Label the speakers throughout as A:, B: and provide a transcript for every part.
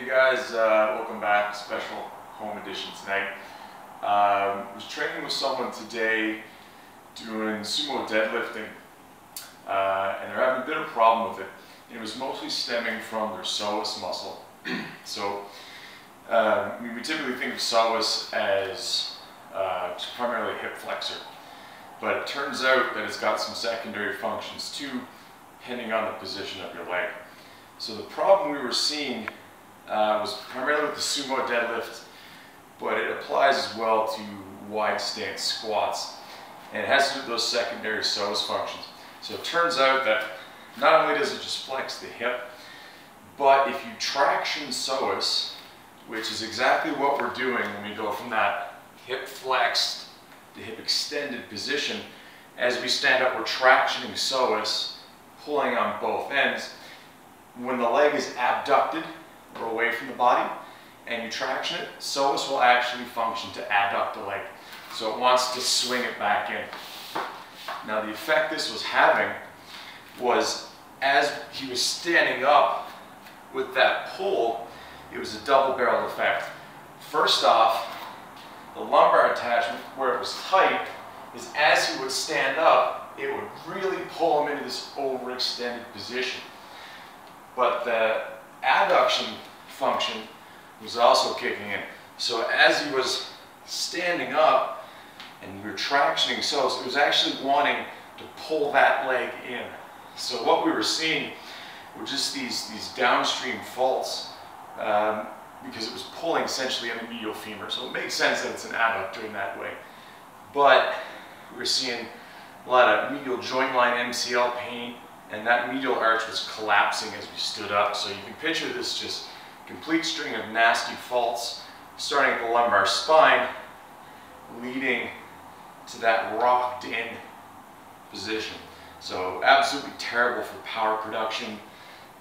A: Hey guys, welcome back. Special home edition tonight. Was training with someone today doing sumo deadlifting, and they're having a bit of a problem with it. And it was mostly stemming from their psoas muscle. So, we typically think of psoas as just primarily a hip flexor, but it turns out that it's got some secondary functions too, depending on the position of your leg. So the problem we were seeing was primarily with the sumo deadlift, but it applies as well to wide stance squats, and it has to do with those secondary psoas functions. So it turns out that not only does it just flex the hip, but if you traction psoas, which is exactly what we're doing when we go from that hip flexed to hip extended position, as we stand up we're tractioning psoas, pulling on both ends. When the leg is abducted or away from the body and you traction it, psoas will actually function to adduct the leg. So it wants to swing it back in. Now the effect this was having was, as he was standing up with that pull, it was a double-barreled effect. First off, the lumbar attachment, where it was tight, is as he would stand up, it would really pull him into this overextended position. But the adduction function was also kicking in. So as he was standing up and you were tractioning psoas, it was actually wanting to pull that leg in. So what we were seeing were just these downstream faults because it was pulling essentially on the medial femur. So it makes sense that it's an adductor in that way. But we were seeing a lot of medial joint line MCL pain, and that medial arch was collapsing as we stood up. So you can picture this just complete string of nasty faults starting at the lumbar spine, leading to that rocked in position. So absolutely terrible for power production,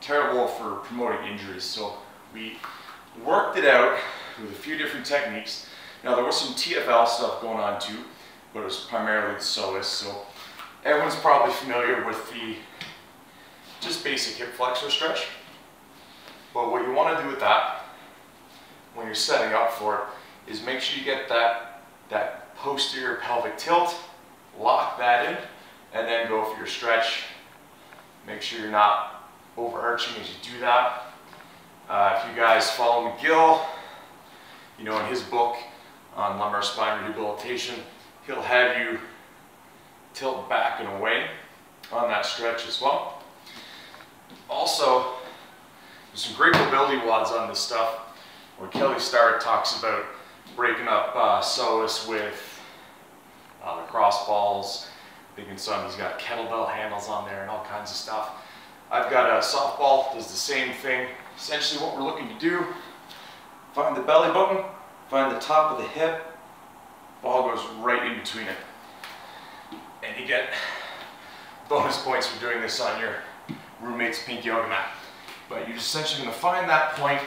A: terrible for promoting injuries. So we worked it out with a few different techniques. Now there was some TFL stuff going on too, but it was primarily the psoas. So everyone's probably familiar with the just basic hip flexor stretch. But what you want to do with that when you're setting up for it is make sure you get that posterior pelvic tilt, lock that in, and then go for your stretch. Make sure you're not overarching as you do that. If you guys follow McGill, you know, in his book on lumbar spine rehabilitation, he'll have you tilt back and away on that stretch as well. Also, there's some great mobility wads on this stuff, where Starrett talks about breaking up psoas with lacrosse balls. Big and Son, he's got kettlebell handles on there and all kinds of stuff. I've got a softball, does the same thing. Essentially what we're looking to do, find the belly button, find the top of the hip, ball goes right in between it. And you get bonus points for doing this on your roommate's pink yoga mat. But you're just essentially going to find that point,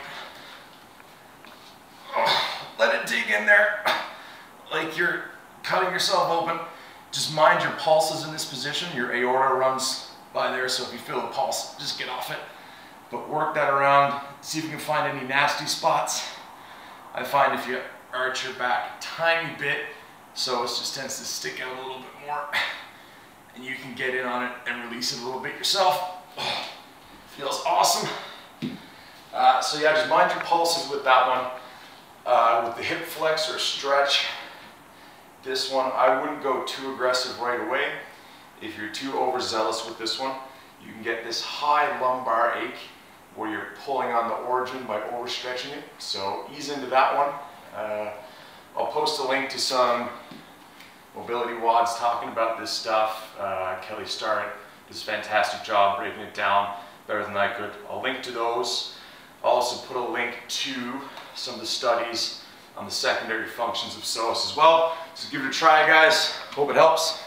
A: let it dig in there like you're cutting yourself open. Just mind your pulses in this position. Your aorta runs by there, so if you feel the pulse, just get off it. But work that around, see if you can find any nasty spots. I find if you arch your back a tiny bit, so it just tends to stick out a little bit more, and you can get in on it and release it a little bit yourself. Feels awesome. So yeah, just mind your pulses with that one. With the hip flexor stretch, this one, I wouldn't go too aggressive right away. If you're too overzealous with this one, you can get this high lumbar ache where you're pulling on the origin by overstretching it. So ease into that one. I'll post a link to some mobility wads talking about this stuff. Starrett does a fantastic job breaking it down, better than I could. I'll link to those. I'll also put a link to some of the studies on the secondary functions of psoas as well. So give it a try, guys. Hope it helps.